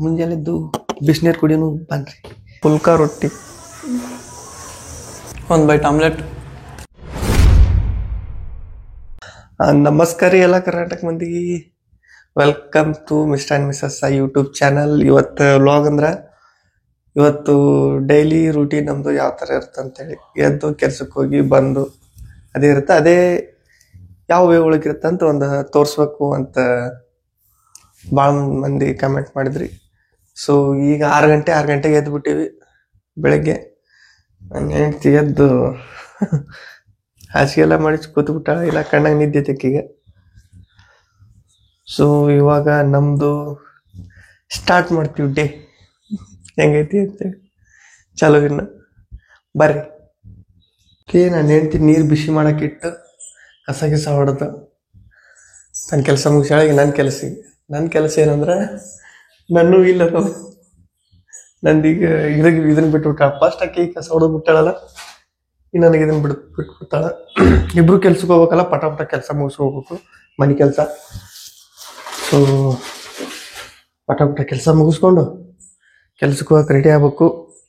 ಮುಂಜಾನೆದ್ದು ಬಿಸಿನೀರು ಕುಡಿಯೋನು ಬನ್ರಿ. ಪುಲ್ಕ ರೊಟ್ಟಿ, ಒಂದು ಬೈಟ್ ಆಮ್ಲೆಟ್. ನಮಸ್ಕಾರ ಎಲ್ಲ ಕರ್ನಾಟಕ ಮಂದಿಗೆ. Welcome to Mr and Mrs YouTube channel. ಇವತ್ತು ವ್ಲಾಗ್ ಅಂದ್ರೆ ಇವತ್ತು ಡೈಲಿ ರೂಟೀನ್ ನಮ್ಮದು ಯಾವ ಥರ ಇರುತ್ತೆ ಅಂತೇಳಿ, ಎದ್ದು ಕೆಲ್ಸಕ್ಕೆ ಹೋಗಿ ಬಂದು ಅದೇ ಇರುತ್ತೆ. ಅದೇ ಯಾವ ವೇ ಒಳಗಿರುತ್ತೆ ಅಂತ ಒಂದು ತೋರಿಸ್ಬೇಕು ಅಂತ ಭಾಳ ಮಂದಿ ಕಮೆಂಟ್ ಮಾಡಿದ್ರಿ. ಸೊ ಈಗ 6 ಗಂಟೆಗೆ ಎದ್ದು ಬಿಟ್ಟಿವಿ ಬೆಳಗ್ಗೆ. ನನ್ನ ಹೆಂಡ್ತಿ ಎದ್ದು ಹಾಸಿಗೆ ಎಲ್ಲ ಮಾಡಿ ಕೂತ್ಬಿಟ್ಟ, ಇಲ್ಲ ಕಣ್ಣಾಗ ನಿದ್ದೆ ತೆಕ್ಕೀಗ. ಸೊ ಇವಾಗ ನಮ್ಮದು ಸ್ಟಾರ್ಟ್ ಮಾಡ್ತೀವಿ ಡೇ ಹೆಂಗೈತಿ ಅಂತೇಳಿ. ಚಲೋ ಇನ್ನು ಬರ್ರಿ. ನಾನು ಹೆಂಡ್ತಿ ನೀರು ಬಿಸಿ ಮಾಡೋಕ್ಕಿಟ್ಟು ಕಸ ಹೊಡೆದು ನನ್ನ ಕೆಲಸ ಮುಗಿಸಾಳ. ಈಗ ನನ್ನ ಕೆಲಸ ಏನಂದ್ರೆ, ನನ್ನೂ ಇಲ್ಲ ನಂದೀಗ ಇದನ್ನ ಬಿಟ್ಬಿಟ್ಟಾಳ. ಫಸ್ಟ್ ಆಕಿ ಕಸ ಹೊಡೆದು ಬಿಟ್ಟಾಳಲ್ಲ, ಈಗ ನನಗೆ ಇದನ್ನ ಬಿಟ್ಬಿಟ್ಟಾಳ. ಇಬ್ರು ಕೆಲ್ಸಕ್ಕೆ ಹೋಗ್ಬೇಕಲ್ಲ, ಪಟ ಕೆಲಸ ಮುಗಿಸಿ ಹೋಗ್ಬೇಕು ಮನೆ ಕೆಲಸ. ಸೊ ಪಟ ಕೆಲಸ ಮುಗಿಸ್ಕೊಂಡು ಕೆಲ್ಸಕ್ಕೆ ಹೋಗಕ್ಕೆ ರೆಡಿ ಆಗ್ಬೇಕು.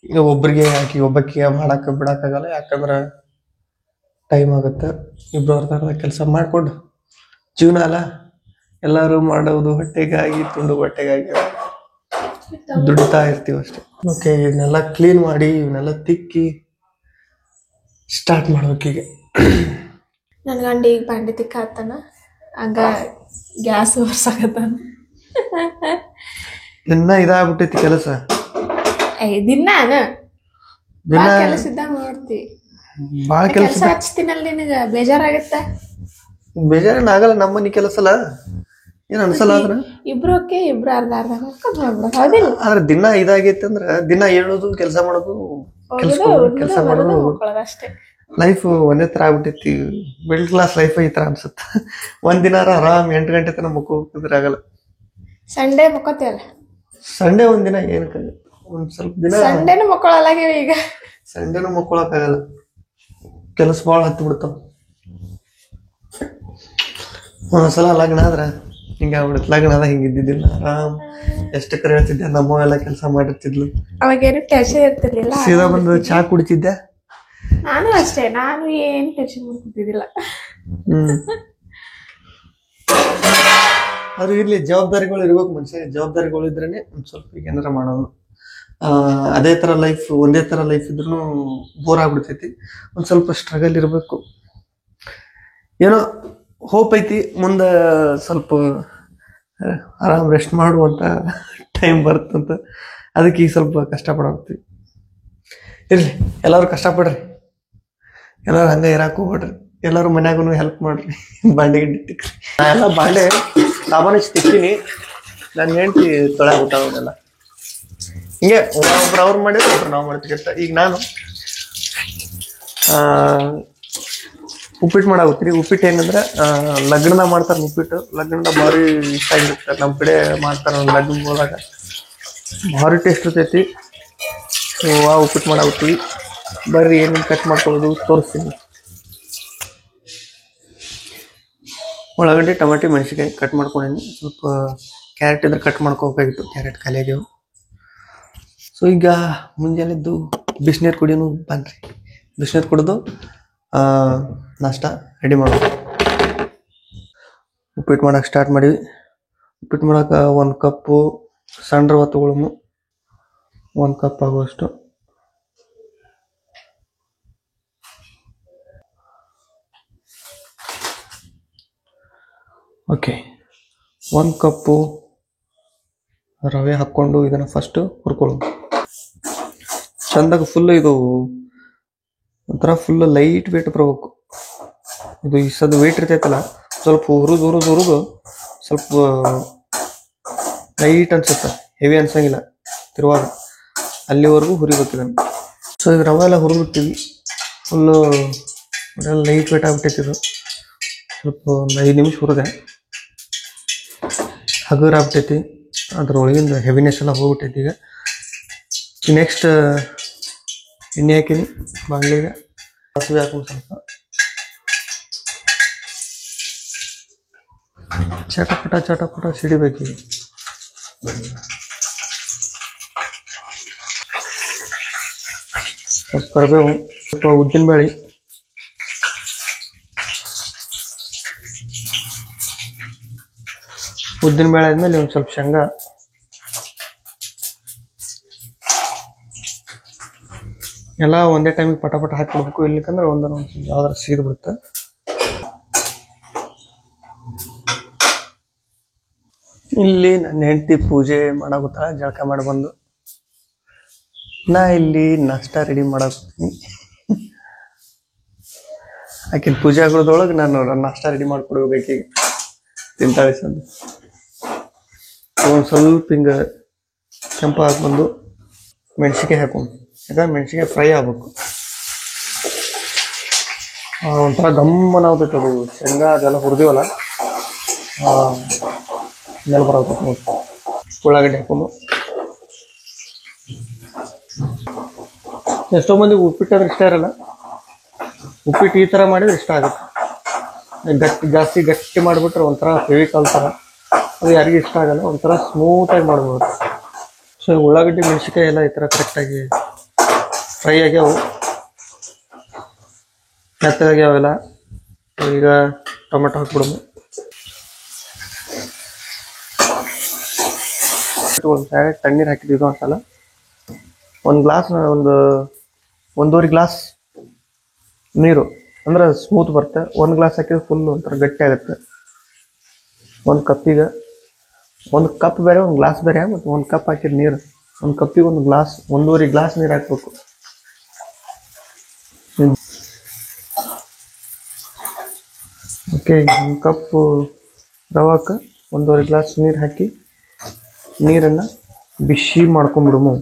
ಈಗ ಒಬ್ಬಕ್ಕೆ ಮಾಡಕ್ಕೆ ಬಿಡೋಕ್ಕಾಗಲ್ಲ, ಯಾಕಂದ್ರೆ ಟೈಮ್ ಆಗುತ್ತೆ. ಇಬ್ರು ಅರ್ಧ ಕೆಲಸ ಮಾಡಿಕೊಂಡು ಜೀವನ ಅಲ್ಲ, ಎಲ್ಲರೂ ಮಾಡೋದು ಹೊಟ್ಟೆಗಾಗಿ, ತುಂಡು ಹೊಟ್ಟೆಗಾಗಿ ದುಡಿತಾ ಇರ್ತೀವಿ ಅಷ್ಟೆ. ಓಕೆ, ಇವನ್ನೆಲ್ಲ ಕ್ಲೀನ್ ಮಾಡಿ ಇವನ್ನೆಲ್ಲ ತಿಕ್ಕಿ ಸ್ಟಾರ್ಟ್ ಮಾಡ್ಬೇಕೀಗ. ನನ್ನ ಗಂಡ ಈಗ ಬಾಂಡೆ ತಿಕ್ಕಾತಾನ, ಹಂಗ ಗ್ಯಾಸ್ ಹೊರ್ಸಾಕತ್ತಾನ. ದಿನ ಇದಾಗ್ಬಿಟ್ಟೈತಿ ಕೆಲಸ. ದಿನ ಕೆಲಸ ಇದ್ದಾಗ ಮಾಡ್ತಿ, ಭಾಳ ಕೆಲಸ ಹಚ್ತೀನಲ್ಲ. ನಿನಗ ಬೇಜಾರಾಗತ್ತ? ಬೇಜಾರೇನು ಆಗಲ್ಲ, ನಮ್ಮನಿ ಕೆಲಸ ಅಲ್ಲ, ಏನ್ ಅನ್ಸಲ್ಲ. ಆದ್ರ ಇಬ್ರು ಅರ್ಧ ಮಾಡ್ಕೊಂಡು ಹೋಗ್ಬಿಡೋದು, ಹೌದಿಲ್ಲ? ಆದ್ರೆ ದಿನ ಇದಾಗೈತಿ ಅಂದ್ರ ದಿನ ಹೇಳೋದು, ಕೆಲಸ ಮಾಡೋದು, ಕೆಲಸ ಮಾಡೋದು ಅಷ್ಟೇ. ಲೈಫ್ ಒಂದೇ ತರ ಆಗ್ಬಿಟ್ಟೈತಿ. ಮಿಡಲ್ ಕ್ಲಾಸ್ ಲೈಫ್ ಈ ತರ ಅನ್ಸುತ್ತ. ಒಂದಿನ ಆರಾಮ್ 8 ಗಂಟೆ ತನಕ ಮುಕ್ಕೋದ್ರೆ ಆಗಲ್ಲ. ಸಂಡೇ ಮುಕ್ಕೋತೀವಲ್ಲ, ಸಂಡೇ ಒಂದಿನ ಏನಕ್ಕೆ, ಒಂದ್ ಸ್ವಲ್ಪ ದಿನ ಸಂಡೇನು ಮುಕ್ಕೊಳ್ಳಲಾಗಿವೆ. ಈಗ ಸಂಡೇನು ಮುಕ್ಕೊಳಕ್ ಆಗಲ್ಲ, ಕೆಲಸ ಭಾಳ ಹತ್ತಿ ಬಿಡ್ತಾವ. ಒಂದೊಂದ್ಸಲ ಲಗ್ನ ಆದ್ರ ಹಿಂಗಾಗ್ಬಿಡುತ್ತೆ. ಲಗ್ನ ಆದ ಹಿಂಗಿದ್ದಿದ್ದಿಲ್ಲ, ಆರಾಮ್ ಎಷ್ಟು ಕರೆ ಹೇಳ್ತಿದ್ದೆ. ನಮ್ಮ ಎಲ್ಲ ಕೆಲಸ ಮಾಡಿರ್ತಿದ್ಲು, ಅವಾಗೇನು ಟೆನ್ಷನ್ ಇರ್ತಿರ್ಲಿಲ್ಲ. ಸೀದಾ ಬಂದು ಚಹಾ ಕುಡಿತಿದ್ದೆ. ನಾನು ಅಷ್ಟೇ, ನಾನು ಏನು ಟೆನ್ಷನ್ ಮಾಡ್ತಿದ್ದಿಲ್ಲ. ಅದು ಇರ್ಲಿ, ಜವಾಬ್ದಾರಿಗಳು ಇರ್ಬೇಕು. ಮನುಷ್ಯ ಜವಾಬ್ದಾರಿಗಳು ಇದ್ರೇನೆ ಒಂದ್ ಸ್ವಲ್ಪ ಈಗ ಏನಾರ ಮಾಡೋದು. ಅದೇ ತರ ಲೈಫ್, ಒಂದೇ ತರ ಲೈಫ್ ಇದ್ರೂ ಬೋರ್ ಆಗ್ಬಿಡ್ತೈತಿ. ಒಂದ್ ಸ್ವಲ್ಪ ಸ್ಟ್ರಗಲ್ ಇರ್ಬೇಕು. ಏನೋ ಹೋಪ್ ಐತಿ, ಮುಂದೆ ಸ್ವಲ್ಪ ಆರಾಮ್ ರೆಸ್ಟ್ ಮಾಡುವಂತ ಟೈಮ್ ಬರುತ್ತಂತ. ಅದಕ್ಕೆ ಈಗ ಸ್ವಲ್ಪ ಕಷ್ಟಪಡೋಗ್ತೀವಿ. ಇರ್ಲಿ, ಎಲ್ಲರೂ ಕಷ್ಟಪಡ್ರಿ, ಎಲ್ಲರೂ ಹಂಗೆ ಇರಾಕ್ ಹೋಗ್ಬಿಡ್ರಿ. ಎಲ್ಲರೂ ಮನ್ಯಾಗೂ ಹೆಲ್ಪ್ ಮಾಡ್ರಿ, ಬಾಂಡೆ ಗಿಡ್ಡೆ ತಿಕ್ಕ್ರಿ. ನಾ ಎಲ್ಲ ಬಾಂಡೆ ಸಾಮಾನು ತಿಕ್ತೀನಿ, ನಾನು ಹೆಂಡ್ತಿ ತೊಳೆಬಿಟ್ಟಾವನ್ನೆಲ್ಲ. ಹಿಂಗೆ ಒಬ್ರು ಅವ್ರು ಮಾಡಿದ್ರೆ ಒಬ್ರು ನಾವು ಮಾಡ್ತೀವಿ. ಈಗ ನಾನು ಉಪ್ಪಿಟ್ಟು ಮಾಡಾಗುತ್ತೀರಿ. ಉಪ್ಪಿಟ್ಟು ಏನಂದ್ರೆ ಲಗ್ನದಾಗ ಮಾಡ್ತಾರೆ. ಉಪ್ಪಿಟ್ಟು ಲಗ್ನದಾಗ ಭಾರಿ ಇಷ್ಟ ಆಗಿರುತ್ತೆ. ನಮ್ಮ ಕಡೆ ಮಾಡ್ತಾರೆ ಲಗ್ನ ಹೋದಾಗ, ಭಾರಿ ಟೇಸ್ಟ್ ಇರ್ತೈತಿ. ಉಪ್ಪಿಟ್ಟು ಮಾಡಾಗುತ್ತೀವಿ. ಬರ್ರಿ, ಏನೇನು ಕಟ್ ಮಾಡ್ಕೊಳ್ಳೋದು ತೋರಿಸ್ತೀನಿ. ಉಳ್ಳಾಗಡ್ಡಿ, ಟೊಮೆಟೊ, ಮೆಣಸಿನ್ಕಾಯಿ ಕಟ್ ಮಾಡ್ಕೊಂಡಿನಿ. ಸ್ವಲ್ಪ ಕ್ಯಾರೆಟ್ ಇದ್ರೆ ಕಟ್ ಮಾಡ್ಕೋಬೇಕಾಗಿತ್ತು, ಕ್ಯಾರೆಟ್ ಖಾಲಿ ಆಗ್ಯಾವ. ಸೊ ಈಗ ಮುಂಜಾನೆದ್ದು ಬಿಸಿನೀರು ಕುಡಿಯೋನು ಬನ್ರಿ. ಬಿಸಿನೀರು ಕುಡಿದು ನಾಷ್ಟ ರೆಡಿ ಮಾಡೋದು. ಉಪ್ಪಿಟ್ಟು ಮಾಡೋಕೆ ಸ್ಟಾರ್ಟ್ ಮಾಡೀವಿ. ಉಪ್ಪಿಟ್ಟು ಮಾಡೋಕೆ 1 ಕಪ್ಪು ಸಣ್ಣ ರವೆ ತಗೊಳ್ಳೋನು, 1 ಕಪ್ ಆಗುವಷ್ಟು. ಓಕೆ, 1 ಕಪ್ಪು ರವೆ ಹಾಕ್ಕೊಂಡು ಇದನ್ನು ಫಸ್ಟ್ ಹುರ್ಕೊಳ್ಳೋದು ಚಂದಾಗ. ಫುಲ್ ಇದು ಒಂಥರ ಫುಲ್ ಲೈಟ್ ವೇಟ್ ಬರಬೇಕು. ಇದು ಇಷ್ಟದು ವೇಟ್ ಇರ್ತೈತಲ್ಲ, ಸ್ವಲ್ಪ ಹುರಿದು ಸ್ವಲ್ಪ ಲೈಟ್ ಅನ್ಸುತ್ತೆ, ಹೆವಿ ಅನ್ಸಂಗಿಲ್ಲ ತಿರುವಾಗ. ಅಲ್ಲಿವರೆಗೂ ಹುರಿಬೇಕು ಇದನ್ನು. ಸೊ ಈಗ ರವೆ ಎಲ್ಲ ಹುರಿದ್ಬಿಡ್ತೀವಿ. ಫುಲ್ಲು ಲೈಟ್ ವೇಟ್ ಆಗ್ಬಿಟ್ಟೈತಿ. ಇದು ಸ್ವಲ್ಪ ಒಂದು 5 ನಿಮಿಷ ಹುರಿದೆ, ಹಗುರ ಆಗ್ಬಿಟ್ಟೈತಿ. ಅದ್ರೊಳಗಿಂದ ಹೆವಿನೆಸ್ ಎಲ್ಲ ಹೋಗ್ಬಿಟ್ಟೈತಿ. ಈಗ ನೆಕ್ಸ್ಟ್ ಎಣ್ಣೆ ಹಾಕಿನಿ ಬಾಣಲಿಗೆ. ಸಾಸಿವೆ ಹಾಕೊಂಡು ಸ್ವಲ್ಪ ಚಟಪಟ ಸಿಡಿಬೇಕು. ಸ್ವಲ್ಪ ಕರಿಬೇವು, ಸ್ವಲ್ಪ ಉದ್ದಿನಬೇಳೆ, ಆದ್ಮೇಲೆ ಒಂದು ಸ್ವಲ್ಪ ಶೇಂಗಾ, ಎಲ್ಲ ಒಂದೇ ಟೈಮಿಗೆ ಪಟ ಪಟ ಹಾಕಿಬಿಡ್ಬೇಕು. ಇಲ್ಲಿಕಂದ್ರೆ ಒಂದೊಂದು ಯಾವ್ದಾರ ಸೀದ್ ಬಿಡುತ್ತೆ. ಇಲ್ಲಿ ನನ್ನ ಹೆಂಡತಿ ಪೂಜೆ ಮಾಡಾಗುತ್ತಾ, ಜಳಕ ಮಾಡಿ ಬಂದು ನಾ ಇಲ್ಲಿ ನಾಷ್ಟ ರೆಡಿ ಮಾಡಾಕತ್ತೀನಿ. ಆಕಿನ ಪೂಜೆ ಆಗೋದ್ರೊಳಗೆ ನಾನು ನಾಷ್ಟ ರೆಡಿ ಮಾಡ್ಕೊಡ್ಬೇಕು. ಆಕಿಗೆ ತಿಂತಾಳೆ ಸಂದು ಒಂದು ಸ್ವಲ್ಪ ಹಿಂಗೆ ಕೆಂಪು ಹಾಕ್ಬಂದು ಮೆಣಸಿಗೆ ಹಾಕೊಂಡು, ಯಾಕಂದ್ರೆ ಮೆಣಸಿಗೆ ಫ್ರೈ ಆಗ್ಬೇಕು. ಒಂಥರ ಗಮ್ಮನ ಆಗ್ತೈತೆ ಅದು. ಶೇಂಗಾ ಅದೆಲ್ಲ ಹುರಿದೀವಲ್ಲ ಮೇಲೆ ಬರೋದು. ಉಳ್ಳಾಗಡ್ಡೆ ಹಾಕೊಂಡು, ಎಷ್ಟೋ ಮಂದಿಗೆ ಉಪ್ಪಿಟ್ಟಾದ್ರೆ ಇಷ್ಟ ಇರಲ್ಲ. ಉಪ್ಪಿಟ್ಟು ಈ ಥರ ಮಾಡಿದ್ರೆ ಇಷ್ಟ ಆಗುತ್ತೆ. ಜಾಸ್ತಿ ಗಟ್ಟಿ ಮಾಡಿಬಿಟ್ರೆ ಒಂಥರ ಫೆವಿಕಾಲ್ ಥರ, ಅದು ಯಾರಿಗೂ ಇಷ್ಟ ಆಗಲ್ಲ. ಒಂಥರ ಸ್ಮೂತಾಗಿ ಮಾಡ್ಬೋದು. ಸೊ ಉಳ್ಳಾಗಡ್ಡಿ ಮೆಣಸಿಕಾಯಿ ಎಲ್ಲ ಈ ಥರ ಕರೆಕ್ಟಾಗಿ ಫ್ರೈ ಆಗ್ಯಾವು, ಮೆತ್ತಗಾಗ್ಯಾವೆಲ್ಲ. ಈಗ ಟೊಮೆಟೊ ಹಾಕ್ಬಿಡೋದು. ಒಂದು ಸೈಡ್ ತಣ್ಣೀರು ಹಾಕಿದ್ದು ಒಂದ್ಸಲ. ಒಂದು ಗ್ಲಾಸ್, ಒಂದೂವರೆ ಗ್ಲಾಸ್ ನೀರು ಅಂದ್ರೆ ಸ್ಮೂತ್ ಬರುತ್ತೆ. ಒಂದು ಗ್ಲಾಸ್ ಹಾಕಿದ್ರೆ ಫುಲ್ ಒಂಥರ ಗಟ್ಟಿ ಆಗುತ್ತೆ. ಒಂದು ಕಪ್ಪಿಗೆ ಒಂದು ಕಪ್ ಬೇರೆ, ಒಂದು ಗ್ಲಾಸ್ ಬೇರೆ. ಮತ್ತು ಒಂದು ಕಪ್ ಹಾಕಿದ ನೀರು, ಒಂದು ಕಪ್ಪಿಗೆ ಒಂದು ಗ್ಲಾಸ್, ಒಂದೂವರೆ ಗ್ಲಾಸ್ ನೀರು ಹಾಕ್ಬೇಕು. ಓಕೆ, ಒಂದು ಕಪ್ಪು ರವಾಕ್ಕೆ ಒಂದೂವರೆ ಗ್ಲಾಸ್ ನೀರು ಹಾಕಿ ನೀರನ್ನು ಬಿಸಿ ಮಾಡ್ಕೊಂಡ್ಬಿಡುಮು.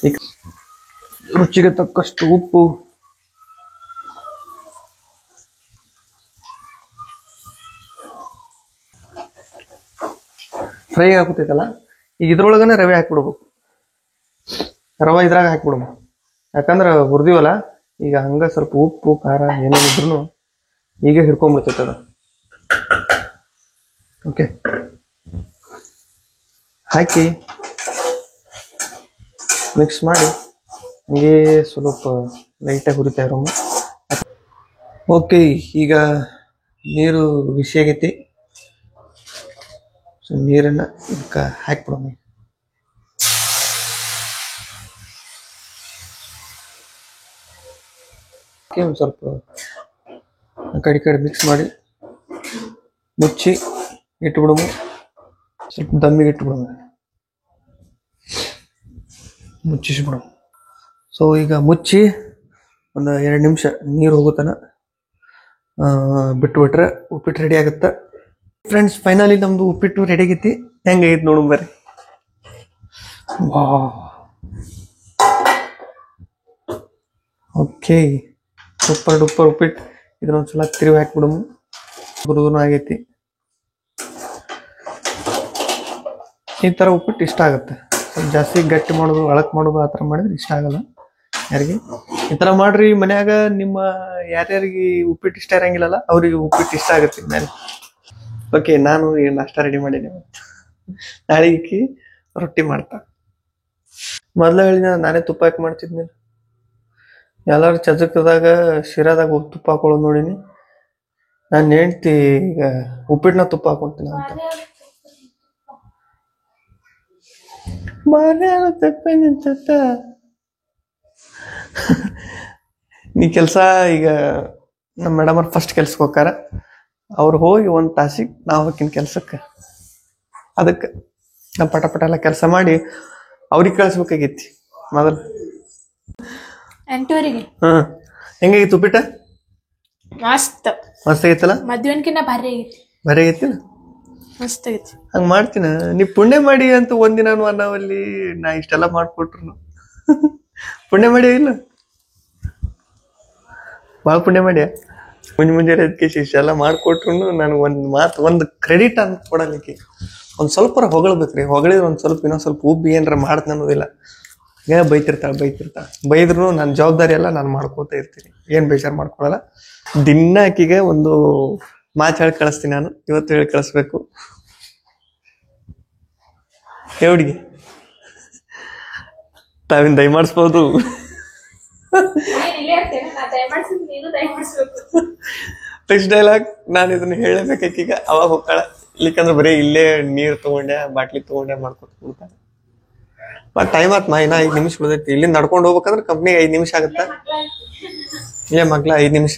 ಈಗ ರುಚಿಗೆ ತಕ್ಕಷ್ಟು ಉಪ್ಪು, ಫ್ರೈ ಹಾಕುತ್ತೈತಲ್ಲ, ಈಗ ಇದ್ರೊಳಗನೆ ರವೆ ಹಾಕ್ಬಿಡ್ಬೇಕು. ರವೆ ಇದ್ರಾಗ ಹಾಕ್ಬಿಡಮ್ಮ, ಯಾಕಂದ್ರೆ ಹುರಿದೀವಲ್ಲ. ಈಗ ಹಂಗೆ ಸ್ವಲ್ಪ ಉಪ್ಪು ಖಾರ ಏನೇನಿದ್ರು ಈಗ ಹಿಡ್ಕೊಂಡ್ಬಿಡ್ತೈತೆ ಅದು. ಓಕೆ, ಹಾಕಿ ಮಿಕ್ಸ್ ಮಾಡಿ ಹಂಗೆ ಸ್ವಲ್ಪ ಲೈಟಾಗಿ ಹುರಿತಾ ಇರೋಮ್ಮ. ಓಕೆ, ಈಗ ನೀರು ಬಿಸಿ ಆಗೈತಿ. ಸೊ ನೀರನ್ನು ಇದಕ್ಕೆ ಹಾಕ್ಬಿಡೋಣ. ಒಂದು ಸ್ವಲ್ಪ ಕಡೆ ಕಡೆ ಮಿಕ್ಸ್ ಮಾಡಿ ಮುಚ್ಚಿ ಇಟ್ಬಿಡೋಣ. ಸ್ವಲ್ಪ ದಮ್ಮಿಗೆ ಇಟ್ಬಿಡೋಣ, ಮುಚ್ಚಿಸ್ಬಿಡೋಣ. ಸೊ ಈಗ ಮುಚ್ಚಿ ಒಂದು 2 ನಿಮಿಷ ನೀರು ಹೋಗುತ್ತಾನ ಬಿಟ್ಬಿಟ್ರೆ ಉಪ್ಪಿಟ್ಟು ರೆಡಿ ಆಗುತ್ತೆ. ಫ್ರೆಂಡ್ಸ್, ಫೈನಲಿ ನಮ್ದು ಉಪ್ಪಿಟ್ಟು ರೆಡಿ ಆಗೈತಿ. ಹೆಂಗೈತಿ ನೋಡು ಬರ್ರಿ. ವಾ, ಓಕೆ, ಸೂಪರ್ ಡೂಪರ್ ಉಪ್ಪಿಟ್ಟು. ಇದನ್ನೊಂದ್ಸಲ ತಿರುವಿ ಹಾಕ್ಬಿಡಮು. ಬರೋದೂ ಆಗೈತಿ. ಈ ಥರ ಉಪ್ಪಿಟ್ಟು ಇಷ್ಟ ಆಗುತ್ತೆ. ಸ್ವಲ್ಪ ಜಾಸ್ತಿ ಗಟ್ಟಿ ಮಾಡೋದು, ಅಳಕ್ ಮಾಡೋದು ಆ ಥರ ಮಾಡಿದ್ರೆ ಇಷ್ಟ ಆಗಲ್ಲ ಯಾರಿಗೆ. ಈ ಥರ ಮಾಡ್ರಿ ಮನ್ಯಾಗ. ನಿಮ್ಮ ಯಾರ್ಯಾರಿಗೆ ಉಪ್ಪಿಟ್ಟು ಇಷ್ಟ ಇರಂಗಿಲ್ಲಲ್ಲ ಅವ್ರಿಗೆ ಉಪ್ಪಿಟ್ಟು ಇಷ್ಟ ಆಗುತ್ತೆ ಮೇಲೆ. ಓಕೆ, ನಾನು ನಾಷ್ಟ ರೆಡಿ ಮಾಡೀನಿ. ನಾಳೆಗೆ ರೊಟ್ಟಿ ಮಾಡ್ತಾ. ಮೊದಲು ಹೇಳಿದ ನಾನೇ ತುಪ್ಪ ಹಾಕಿ ಮಾಡ್ತಿದ್ನಿಲ್ಲ. ಎಲ್ಲರೂ ಚಜಕದಾಗ ಶಿರಾದಾಗ ತುಪ್ಪ ಹಾಕೊಳ್ಳೋದು ನೋಡೀನಿ. ನಾನು ಹೆಂಡ್ತಿ ಈಗ ಉಪ್ಪಿಟ್ಟನ್ನ ತುಪ್ಪ ಹಾಕೊಂತೀನಿ ಅಂತ. ನೀ ಕೆಲಸ ಈಗ ನಮ್ಮ ಮೇಡಮ್ ಅವ್ರು ಫಸ್ಟ್ ಕೆಲ್ಸಕ್ಕೆ ಹೋಗಾರ. ಅವ್ರು ಹೋಗಿ 1 ತಾಸಿಗೆ ನಾವು ಹೋಗಿನ ಕೆಲ್ಸಕ್ಕೆ. ಅದಕ್ಕೆ ನಾವು ಪಟ ಪಟ ಎಲ್ಲ ಕೆಲಸ ಮಾಡಿ ಅವ್ರಿಗೆ ಕಳಿಸ್ಬೇಕಾಗೈತಿ ಮೊದಲು. 8:00 ಹೆಂಗಾಗಿತ್ತು ಉಪ್ಪಿಟ್ಟ? ಮಸ್ತ್ ಆಗೈತಲ್ಲ? ಮದ್ವೆನ್ಕಿನ್ನ ಭಾರಿ ಆಗೈತಿ. ಭಾರಿ ಆಗೈತಿಲ್ಲ? ಮಸ್ತ್ ಆಗೈತಿ. ಹಂಗ ಮಾಡ್ತೀನ. ನೀ ಪುಣ್ಯ ಮಾಡಿ ಅಂತ ಒಂದಿನ ಅನ್ನವಲ್ಲಿ ನಾ ಇಷ್ಟೆಲ್ಲ ಮಾಡ್ಕೊಟ್ರು. ಪುಣ್ಯ ಮಾಡಿ ಇಲ್ಲ? ಭಾಳ ಪುಣ್ಯ ಮಾಡ್ಯ. ಮುಂಜಾನೆ ಅದಕ್ಕೆ ಇಷ್ಟೆಲ್ಲ ಮಾಡ್ಕೊಟ್ರು ನನಗೆ ಒಂದು ಕ್ರೆಡಿಟ್ ಅಂತ ಕೊಡಲಿಕ್ಕೆ ಒಂದು ಸ್ವಲ್ಪ ಹೊಗಳ್ಬೇಕ್ರಿ. ಹೊಗಳಿದ್ರೆ ಒಂದು ಸ್ವಲ್ಪ ಇನ್ನೊಂದು ಸ್ವಲ್ಪ ಉಬ್ಬಿ ಏನಾರ ಮಾಡ್ತೀನಿ ಅನ್ನೋದಿಲ್ಲ. ಈಗ ಬೈತಿರ್ತಾಳೆ. ಬೈದ್ರು ನನ್ನ ಜವಾಬ್ದಾರಿ ಎಲ್ಲ ನಾನು ಮಾಡ್ಕೋತಾ ಇರ್ತೀನಿ. ಏನು ಬೇಜಾರು ಮಾಡ್ಕೊಳಲ್ಲ. ದಿನ ಆಕಿಗೆ ಒಂದು ಮಾತು ಹೇಳಿ ಕಳಿಸ್ತೀನಿ. ನಾನು ಇವತ್ತು ಹೇಳಿ ಕಳಿಸ್ಬೇಕು. ಹುಡುಗಿ ತಾವಿನ ದಯ ಮಾಡಿಸ್ಬೋದು. ಇಲ್ಲೇ ಇರ್ತೇನೆ ನಾ ದಯಮಾಡ್ಸಿದ್ ನೀನು ದಯಮಾಡ್ಸ್ಬೇಕು. ನೆಕ್ಸ್ಟ್ ಡೈಲಾಗ್ ನಾನು ಇದನ್ನ ಹೇಳಬೇಕಾಕೀಗ ಅವಾಗ ಹೋಗ್ತಾಳ. ಇಲ್ಲಿಕಂದ್ರೆ ಬರೀ ಇಲ್ಲೇ ನೀರ್ ತಗೊಂಡೆ ಬಾಟ್ಲಿ ತಗೊಂಡೆ ಮಾಡ್ಕೊತ ಕೂಡ್ತಾಳೆ. ಬಟ್ ಟೈಮ್ ಆತ್ಮ ಇನ್ನ 5 ನಿಮಿಷ ಉಳಿದೈತಿ. ಇಲ್ಲಿ ನಡ್ಕೊಂಡು ಹೋಗ್ಬೇಕಂದ್ರೆ ಕಂಪ್ನಿಗೆ 5 ನಿಮಿಷ ಆಗುತ್ತ. ಇಲ್ಲೇ ಮಗ್ಲ 5 ನಿಮಿಷ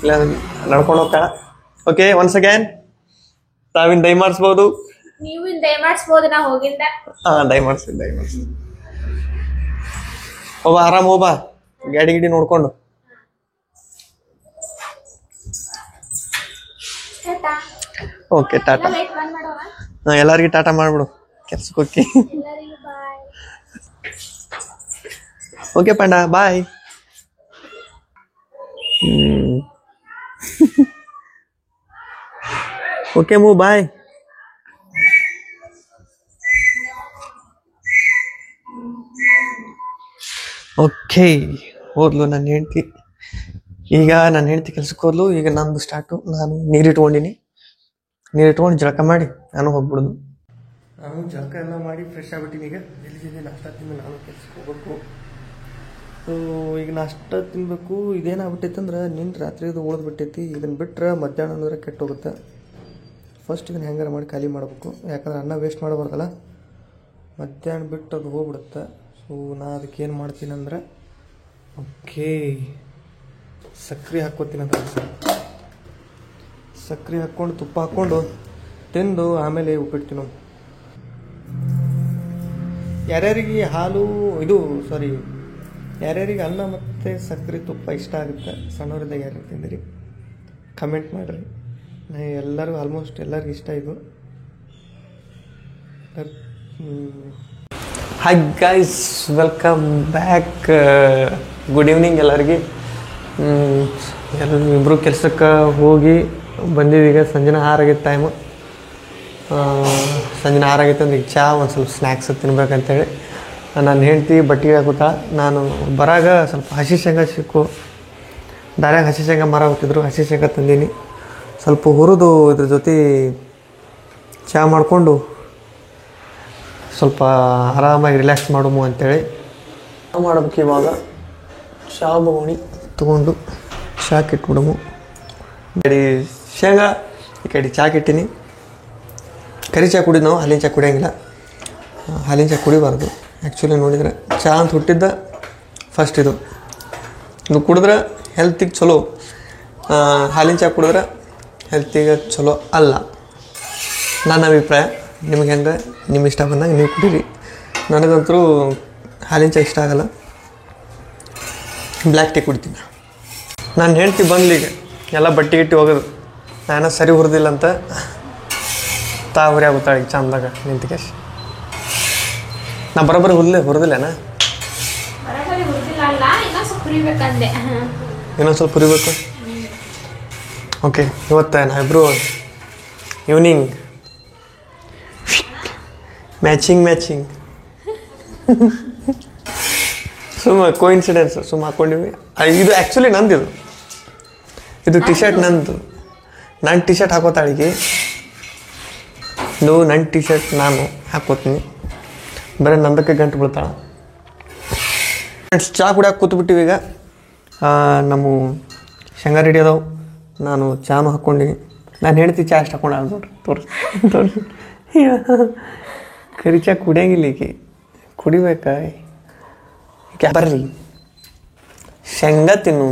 ಇಲ್ಲ ನಡ್ಕೊಂಡು ಹೋಗ್ತಾಳ. ಓಕೆ ಒನ್ಸ್ ಅಗೇನ್ ತಾವಿನ್ ದಯ ಮಾಡಿಸ್ಬೋದು. ನೀವು ದಯಮಾಡ್ಸ್ಬೋದು. ನಾ ಹೋಗಿಂದ ದಯ ಮಾಡಿಸಿ ಹೋಗ ಆರಾಮ್ ಹೋಗ ಗಾಡಿ ಗಿಡಿ ನೋಡ್ಕೊಂಡು. ಓಕೆ ಟಾಟಾ. ಎಲ್ಲಾರ್ಗಿ ಟಾಟಾ ಮಾಡ್ಬಿಡು ಕೆಲ್ಸಕ್ಕೆ ಹೋಗಿ. ಓಕೆ ಪಂಡ ಬಾಯ್. ಓಕೆ ಮೂ ಬಾಯ್. ಓಕೆ ಹೋದ್ಲು ನನ್ನ ಹೆಂಡ್ತಿ. ಈಗ ನನ್ನ ಹೆಂಡ್ತಿ ಕೆಲ್ಸಕ್ಕೆ ಹೋದ್ಲು. ಈಗ ನಂದು ಸ್ಟಾರ್ಟು. ನಾನು ನೀರಿಟ್ಕೊಂಡಿನಿ. ನೀರಿಟ್ಕೊಂಡು ಜಳಕ ಮಾಡಿ ನಾನು ಹೋಗ್ಬಿಡೋದು. ನಾನು ಜಳಕ ಎಲ್ಲ ಮಾಡಿ ಫ್ರೆಶ್ ಆಗ್ಬಿಟ್ಟಿನಿ. ಈಗ ಎಲ್ಲಿದ್ದೀನಿ ನಾಷ್ಟ ತಿಂದು ನಾನು ಕೆಲ್ಸಕ್ಕೆ ಹೋಗ್ಬೇಕು. ಸೊ ಈಗ ನಾಷ್ಟ ತಿನ್ಬೇಕು. ಇದೇನಾಗ್ಬಿಟ್ಟೈತೆ ಅಂದ್ರೆ ರಾತ್ರಿದು ಉಳಿದ್ಬಿಟ್ಟೈತಿ. ಇದನ್ನು ಬಿಟ್ರೆ ಮಧ್ಯಾಹ್ನ ಅಂದ್ರೆ ಕೆಟ್ಟೋಗುತ್ತೆ. ಫಸ್ಟ್ ಇದನ್ನು ಹೆಂಗಾರ ಮಾಡಿ ಖಾಲಿ ಮಾಡಬೇಕು. ಯಾಕಂದ್ರೆ ಅನ್ನ ವೇಸ್ಟ್ ಮಾಡಬಾರ್ದಲ್ಲ. ಮಧ್ಯಾಹ್ನ ಬಿಟ್ಟು ಅದು ಹೋಗ್ಬಿಡುತ್ತೆ. ಸೊ ನಾ ಅದಕ್ಕೆ ಏನು ಮಾಡ್ತೀನಿ ಅಂದ್ರೆ ಓಕೆ ಸಕ್ಕರೆ ಹಾಕ್ಕೋತೀನಿ. ಅಂತ ಸಕ್ಕರೆ ಹಾಕ್ಕೊಂಡು ತುಪ್ಪ ಹಾಕ್ಕೊಂಡು ತಿಂದು ಆಮೇಲೆ ಉಪ್ಪಿಡ್ತೀನಿ. ಯಾರ್ಯಾರಿಗೆ ಹಾಲು ಯಾರ್ಯಾರಿಗೆ ಅನ್ನ ಮತ್ತು ಸಕ್ಕರೆ ತುಪ್ಪ ಇಷ್ಟ ಆಗುತ್ತೆ ಸಣ್ಣವರಿದ್ದಾಗ ಯಾರ್ಯಾರು ತಿಂದಿರಿ ಕಮೆಂಟ್ ಮಾಡಿರಿ. ಎಲ್ಲರಿಗೂ ಆಲ್ಮೋಸ್ಟ್ ಎಲ್ಲರಿಗೂ ಇಷ್ಟ ಇದು. Hi guys, welcome back. Good evening ಎಲ್ಲರಿಗೆ. ಇಬ್ಬರು ಕೆಲ್ಸಕ್ಕೆ ಹೋಗಿ ಬಂದಿದ್ದೀಗ. ಸಂಜೆ 6 ಆಗೈತೆ ಟೈಮು. ಸಂಜೆ 6 ಆಗೈತೆ ಅಂದ್ರೆ ಈಗ ಚಹಾ ಒಂದು ಸ್ವಲ್ಪ ಸ್ನ್ಯಾಕ್ಸ್ ತಿನ್ಬೇಕಂತೇಳಿ ನಾನು ಹೆಂಡ್ತಿ ಬಟ್ಟೆಗೆ ಹಾಕುತ್ತಾ. ನಾನು ಬರಾಗ ಸ್ವಲ್ಪ ಹಸಿ ಶೇಂಗಾ ಸಿಕ್ಕು. ದಾರ್ಯಾಗ ಹಸಿ ಶೇಂಗಾ ಮರ ಹೋಗ್ತಿದ್ರು. ಹಸಿ ಶೇಂಗಾ ತಂದೀನಿ. ಸ್ವಲ್ಪ ಹುರಿದು ಇದ್ರ ಜೊತೆ ಚಹಾ ಮಾಡಿಕೊಂಡು ಸ್ವಲ್ಪ ಆರಾಮಾಗಿ ರಿಲ್ಯಾಕ್ಸ್ ಮಾಡಮು ಅಂಥೇಳಿ ಮಾಡ್ಬೇಕು. ಇವಾಗ ಚಹಾ ಬಗೋಣಿ ತೊಗೊಂಡು ಚಾಕ್ ಇಟ್ಬಿಡಮು. ಈ ಕಡೆ ಶೇಂಗಾ, ಈ ಕಡೆ ಚಾಕ್ ಇಟ್ಟೀನಿ. ಕರಿ ಚಹಾ ಕುಡಿದು ನಾವು ಹಾಲಿನ ಚಹಾ ಕುಡಿಯೋಂಗಿಲ್ಲ. ಹಾಲಿನ ಚಹಾ ಕುಡಿಬಾರ್ದು ಆ್ಯಕ್ಚುಲಿ. ನೋಡಿದರೆ ಚಹಾ ಅಂತ ಹುಟ್ಟಿದ್ದ ಫಸ್ಟ್ ಇದು ಕುಡಿದ್ರೆ ಹೆಲ್ತಿಗೆ ಚಲೋ. ಹಾಲಿನ ಚಹಾ ಕುಡಿದ್ರೆ ಹೆಲ್ತಿಗೆ ಚಲೋ ಅಲ್ಲ ನನ್ನ ಅಭಿಪ್ರಾಯ. ನಿಮಗೆ ಹೆಂಗೆ ನಿಮ್ಮ ಇಷ್ಟ ಬಂದಾಗ ನೀವು ಕುಡೀರಿ. ನನಗಂತೂ ಹಾಲಿನ ಚಹಾ ಇಷ್ಟ ಆಗಲ್ಲ. ಬ್ಲ್ಯಾಕ್ ಟೀ ಕುಡಿತೀನಿ. ನಾನು ಹೆಂಡ್ತಿ ಬಂದ್ಲಿಗೆ ಎಲ್ಲ ಬಟ್ಟೆ ಗಿಟ್ಟಿ ಹೋಗೋದು. ನಾನು ಸರಿ ಹುರಿದಿಲ್ಲ ಅಂತ ಹುರಿ ಆಗುತ್ತಾಳೆ ಈಗ ಚಂದಾಗ ನಿಂತಿಗೆ. ನಾ ಬರೋಬ್ಬರಿ ಹುರಿದಿಲ್ಲನ? ಇನ್ನೊಂದು ಸ್ವಲ್ಪ ಹುರಿಬೇಕು. ಓಕೆ, ಇವತ್ತು ನಾವಿಬ್ಬರು ಈವ್ನಿಂಗ್ ಮ್ಯಾಚಿಂಗ್ ಸುಮ್ಮ ಕೋಇನ್ಸಿಡೆನ್ಸ್ ಸುಮ್ಮ ಹಾಕ್ಕೊಂಡಿವಿ. ಇದು ಆ್ಯಕ್ಚುಲಿ ನಂದು. ಇದು ಟಿ ಶರ್ಟ್ ನಂದು. ನಾನು ಟಿ ಶರ್ಟ್ ಹಾಕೋತಾಳಿಗೆ ನನ್ನ ಟಿ ಶರ್ಟ್ ನಾನು ಹಾಕ್ಕೋತೀನಿ. ಬರೀ ನಂದಕ್ಕೆ ಗಂಟು ಬೀಳ್ತಾಳೆ. ಚಹಾ ಕುಡಿಯೋಕೆ ಕೂತ್ಬಿಟ್ಟಿವಿ. ಈಗ ನಮ್ಮ ಶೇಂಗಾ ರೆಡಿ ಅದಾವೆ. ನಾನು ಚಾನು ಹಾಕ್ಕೊಂಡಿನಿ. ನಾನು ಹೇಳ್ತಿ ಚಹಾ ಅಷ್ಟು ಹಾಕೊಂಡ ನೋಡ್ರಿ. ತೋರಿಸಿ ಕರಿ ಚಹಾ ಕುಡಿಯೋಂಗಿಲ್ಲ ಈಕೆ. ಕುಡಿಬೇಕಾ ಬರ್ರಿ ಶೇಂಗಾ ತಿನ್ನು.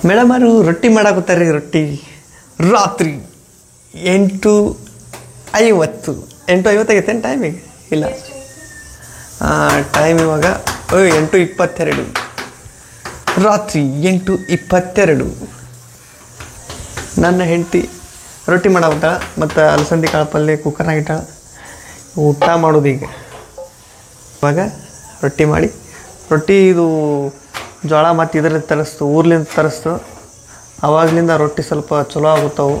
ಮೇಡಮರು ರೊಟ್ಟಿ ಮಾಡಾಕತ್ತಾರೆ. ರೊಟ್ಟಿ ರಾತ್ರಿ 8:50 8:50 ಟೈಮಿಗೆ ಇಲ್ಲ. ಟೈಮ್ ಇವಾಗ 8:22. ರಾತ್ರಿ 8:22 ನನ್ನ ಹೆಂಡತಿ ರೊಟ್ಟಿ ಮಾಡಾಬಿಟ್ಟ. ಮತ್ತು ಅಲಸಂದಿ ಕಾಳು ಪಲ್ಯ ಕುಕ್ಕರ್ನಾಗಿಟ್ಟ. ಊಟ ಮಾಡೋದು ಈಗ. ಇವಾಗ ರೊಟ್ಟಿ ಮಾಡಿ, ರೊಟ್ಟಿ ಇದು ಜೋಳ ಮತ್ತು ಇದರಿಂದ ತರಿಸ್ತು, ಊರ್ಲಿಂದ ತರಿಸ್ತು. ಆವಾಗಲಿಂದ ರೊಟ್ಟಿ ಸ್ವಲ್ಪ ಚಲೋ ಆಗುತ್ತವು.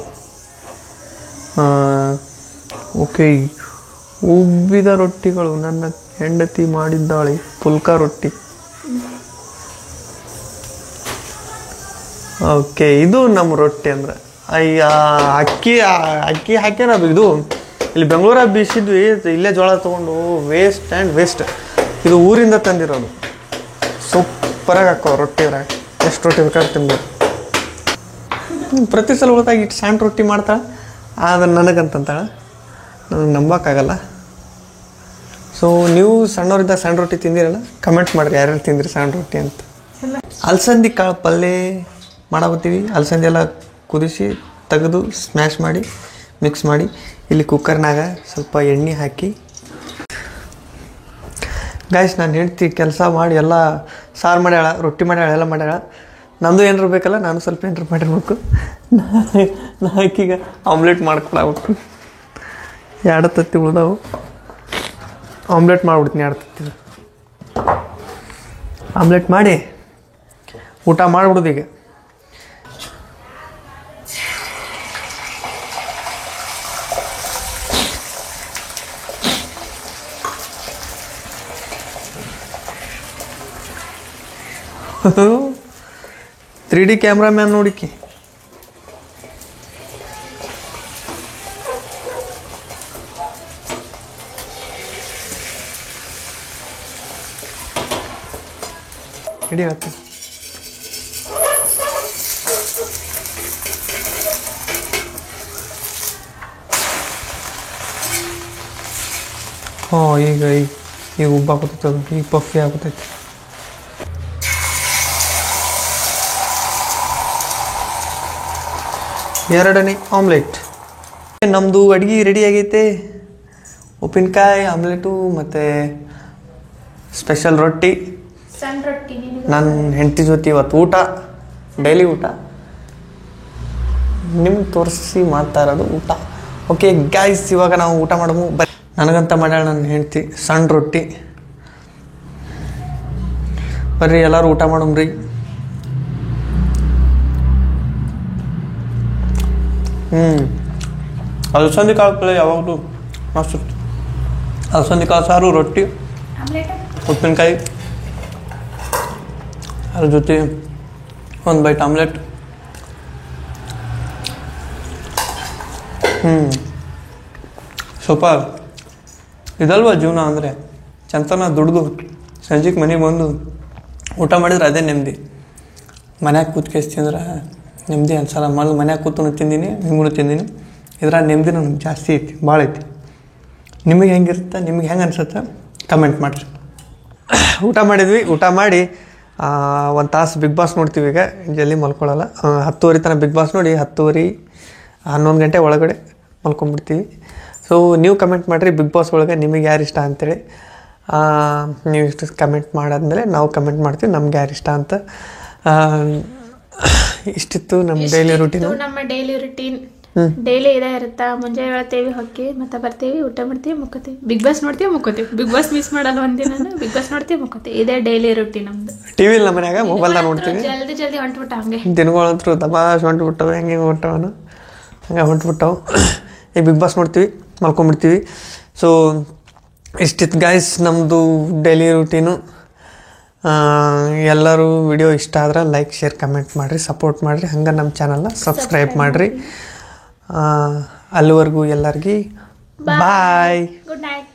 ಓಕೆ, ಉಬ್ಬಿದ ರೊಟ್ಟಿಗಳು ನನ್ನ ಹೆಂಡತಿ ಮಾಡಿದ್ದಾಳೆ. ಪುಲ್ಕ ರೊಟ್ಟಿ. ಓಕೆ, ಇದು ನಮ್ಮ ರೊಟ್ಟಿ ಅಂದ್ರೆ. ಅಕ್ಕಿ ಹಾಕ್ಯಾರ. ಅದು ಇದು ಇಲ್ಲಿ ಬೆಂಗಳೂರಾಗ ಬೀಸಿದ್ವಿ, ಇಲ್ಲೇ ಜೋಳ ತೊಗೊಂಡು ವೇಸ್ಟ್ ಆ್ಯಂಡ್ ವೇಸ್ಟ್. ಇದು ಊರಿಂದ ತಂದಿರೋದು. ಸೂಪರಾಗಿ ಹಾಕೋ ರೊಟ್ಟಿದ್ರಾಗ, ಎಷ್ಟು ರೊಟ್ಟಿ ಬೇಕಾದ್ರೆ ತಿನ್ಬೋದು. ಪ್ರತಿ ಸಲ ಉಳಿದಾಗ ಇಟ್ಟು ಸಣ್ಣ ರೊಟ್ಟಿ ಮಾಡ್ತಾಳೆ, ಅದನ್ನು ನನಗಂತಾಳೆ, ನನಗೆ ನಂಬೋಕ್ಕಾಗಲ್ಲ. ಸೊ ನೀವು ಸಣ್ಣವರಿದ್ದಾಗ ಸಣ್ಣ ರೊಟ್ಟಿ ತಿಂದಿರಲ್ಲ, ಕಮೆಂಟ್ ಮಾಡಿರಿ ಯಾರ್ಯಾರು ತಿಂದಿರಿ ಸಣ್ಣ ರೊಟ್ಟಿ ಅಂತ. ಅಲಸಂದಿ ಕಾಳು ಪಲ್ಯ ಮಾಡಾಕತ್ತೀವಿ. ಅಲಸಂದಿ ಎಲ್ಲ ಕುದಿಸಿ ತೆಗೆದು ಸ್ಮ್ಯಾಶ್ ಮಾಡಿ ಮಿಕ್ಸ್ ಮಾಡಿ ಇಲ್ಲಿ ಕುಕ್ಕರ್ನಾಗ ಸ್ವಲ್ಪ ಎಣ್ಣೆ ಹಾಕಿ. ಗಾಯ್ಸ್, ನಾನು ಹೆಂಡ್ತಿ ಕೆಲಸ ಮಾಡಿ ಎಲ್ಲ ಸಾರು ಮಾಡ್ಯಾಳ, ರೊಟ್ಟಿ ಮಾಡ್ಯಾಳ, ಎಲ್ಲ ಮಾಡ್ಯಾಳ. ನಂದು ಏನಾರು ಬೇಕಲ್ಲ, ನಾನು ಸ್ವಲ್ಪ ಏನಾರು ಮಾಡಿರ್ಬೇಕು. ನಾ ಆಕೀಗ ಆಮ್ಲೆಟ್ ಮಾಡ್ಕೊಳಬೇಕು. ಎರಡು ತತ್ತಿ ಉಳ್ದಾವು, ಆಮ್ಲೆಟ್ ಮಾಡಿಬಿಡ್ತೀನಿ. ಎರಡು ತತ್ತಿ ಆಮ್ಲೆಟ್ ಮಾಡಿ ಊಟ ಮಾಡಿಬಿಡೋದು ಈಗ. ತ್ರೀ ಡಿ ಕ್ಯಾಮ್ರಾಮ್ಯಾನ್ ನೋಡಿಕೆ. ಹಿಡಿ ಆಯ್ತು. ಈಗ ಉಬ್ಬಾಕತ್ತೈತೆ, ಅದು ಈಗ ಪಫಿ ಆಗ್ತೈತಿ. ಎರಡನೇ ಆಮ್ಲೆಟ್. ನಮ್ಮದು ಅಡುಗೆ ರೆಡಿ ಆಗೈತೆ. ಉಪ್ಪಿನಕಾಯಿ, ಆಮ್ಲೆಟು ಮತ್ತು ಸ್ಪೆಷಲ್ ರೊಟ್ಟಿ. ಸಣ್ಣ ರೊಟ್ಟಿ. ನನ್ನ ಹೆಂಡತಿ ಜೊತೆ ಇವತ್ತು ಊಟ, ಡೈಲಿ ಊಟ ನಿಮ್ಗೆ ತೋರಿಸಿ ಮಾಡ್ತಾ ಇರೋದು ಊಟ. ಓಕೆ ಗಾಯ್ಸ್, ಇವಾಗ ನಾವು ಊಟ ಮಾಡಮು. ನನಗಂತ ಮಾಡ್ಯಾಳ ನನ್ನ ಹೆಂಡತಿ ಸಣ್ಣ ರೊಟ್ಟಿ. ಬರ್ರಿ ಎಲ್ಲರೂ ಊಟ ಮಾಡಮ್ರಿ. ಅಲಸಂದಿ ಕಾಳು ಪಲ್ಯ ಯಾವಾಗಲೂ ಮಸ್ತ್. ಅಲಸಂದಿ ಕಾಳು ಸಾರು, ರೊಟ್ಟಿ, ಉಪ್ಪಿನಕಾಯಿ, ಅದ್ರ ಜೊತೆ ಒಂದು ಬೈಟ್ ಆಮ್ಲೆಟ್. ಸೂಪರ್. ಇದಲ್ವ ಜೀವನ ಅಂದರೆ. ಚಂತನ ದುಡ್ದು ಸಂಜೆಗೆ ಮನೆಗೆ ಬಂದು ಊಟ ಮಾಡಿದ್ರೆ ಅದೇ ನೆಮ್ಮದಿ. ಮನ್ಯಾಗ ಕೂತ್ಕೇಸಿ ತಿಂದ್ರೆ ನೆಮ್ಮದಿ ಅನ್ಸಲ್ಲ. ಮನ್ಯಾಗ ಕೂತು ತಿಂದೀನಿ, ನಿಮಗೂ ತಿಂದೀನಿ. ಇದ್ರಾಗ ನೆಮ್ಮದಿ ನನಗೆ ಜಾಸ್ತಿ ಐತಿ, ಭಾಳ ಐತಿ. ನಿಮಗೆ ಹೆಂಗಿರುತ್ತೆ, ನಿಮ್ಗೆ ಹೆಂಗೆ ಅನ್ಸುತ್ತೆ ಕಮೆಂಟ್ ಮಾಡಿರಿ. ಊಟ ಮಾಡಿದ್ವಿ. ಊಟ ಮಾಡಿ ಒಂದು ತಾಸು ಬಿಗ್ ಬಾಸ್ ನೋಡ್ತೀವಿ. ಈಗ ಜಲ್ದಿ ಮಲ್ಕೊಳ್ಳಲ್ಲ. 10:30 ತನಕ ಬಿಗ್ ಬಾಸ್ ನೋಡಿ 10:30, 11 ಗಂಟೆ ಒಳಗಡೆ ಮಲ್ಕೊಂಡ್ಬಿಡ್ತೀವಿ. ಸೊ ನೀವು ಕಮೆಂಟ್ ಮಾಡಿರಿ ಬಿಗ್ ಬಾಸ್ ಒಳಗೆ ನಿಮಗೆ ಯಾರು ಇಷ್ಟ ಅಂತೇಳಿ. ನೀವು ಇಷ್ಟು ಕಮೆಂಟ್ ಮಾಡಾದ್ಮೇಲೆ ನಾವು ಕಮೆಂಟ್ ಮಾಡ್ತೀವಿ ನಮ್ಗೆ ಯಾರು ಇಷ್ಟ ಅಂತ. ಇಷ್ಟಿತ್ತು ನಮ್ಮ ಡೈಲಿ ರೂಟೀನು. ನಮ್ಮ ಡೈಲಿ ರೂಟೀನ್ ಡೈಲಿ ಇದೇ ಇರುತ್ತಾ. ಮುಂಜಾನೆ ಹೇಳ್ತೇವಿ, ಹೊಕ್ಕಿ ಮತ್ತೆ ಬರ್ತೀವಿ, ಊಟ ಮಾಡ್ತೀವಿ, ಮುಕ್ಕೋತೀವಿ. ಬಿಗ್ ಬಾಸ್ ನೋಡ್ತೀವಿ, ಮುಕ್ಕೋತೀವಿ. ಬಿಗ್ ಬಾಸ್ ಮಿಸ್ ಮಾಡಲ್ಲ ಒಂದಿನ. ಬಿಗ್ ಬಾಸ್ ನೋಡ್ತೀವಿ, ಮುಕ್ಕೋತೀವಿ. ಇದೇ ಡೈಲಿ ರೂಟೀನ್ ನಮ್ದು. ಟಿವಿ ಇಲ್ಲ ಮನ್ಯಾಗ, ಮೊಬೈಲ್ದಾಗ ನೋಡ್ತೀವಿ. ಜಲ್ದಿ ಹೊಂಟ್ಬಿಟ್ಟ ಹಂಗೆ ದಿನಗಳಂತೂ ದಬಾಶ್ ಹೊಂಟ್ಬಿಟ್ಟವು. ಹೆಂಗೆ ಹೊಂಟವನು ಹಂಗೆ ಹೊಂಟ್ಬಿಟ್ಟವು. ಈಗ ಬಿಗ್ ಬಾಸ್ ನೋಡ್ತೀವಿ, ಮಲ್ಕೊಂಡ್ಬಿಡ್ತೀವಿ. ಸೊ ಇಷ್ಟಿತ್ತು ಗಾಯ್ಸ್ ನಮ್ಮದು ಡೈಲಿ ರೂಟೀನು. ಎಲ್ಲರೂ ವಿಡಿಯೋ ಇಷ್ಟ ಆದ್ರೆ ಲೈಕ್, ಶೇರ್, ಕಮೆಂಟ್ ಮಾಡಿರಿ, ಸಪೋರ್ಟ್ ಮಾಡಿರಿ. ಹಂಗೆ ನಮ್ಮ ಚಾನಲ್ನ ಸಬ್ಸ್ಕ್ರೈಬ್ ಮಾಡಿರಿ. ಅಲ್ಲಿವರೆಗೂ ಎಲ್ಲರಿಗೂ ಬಾಯ್, ಗುಡ್ ನೈಟ್.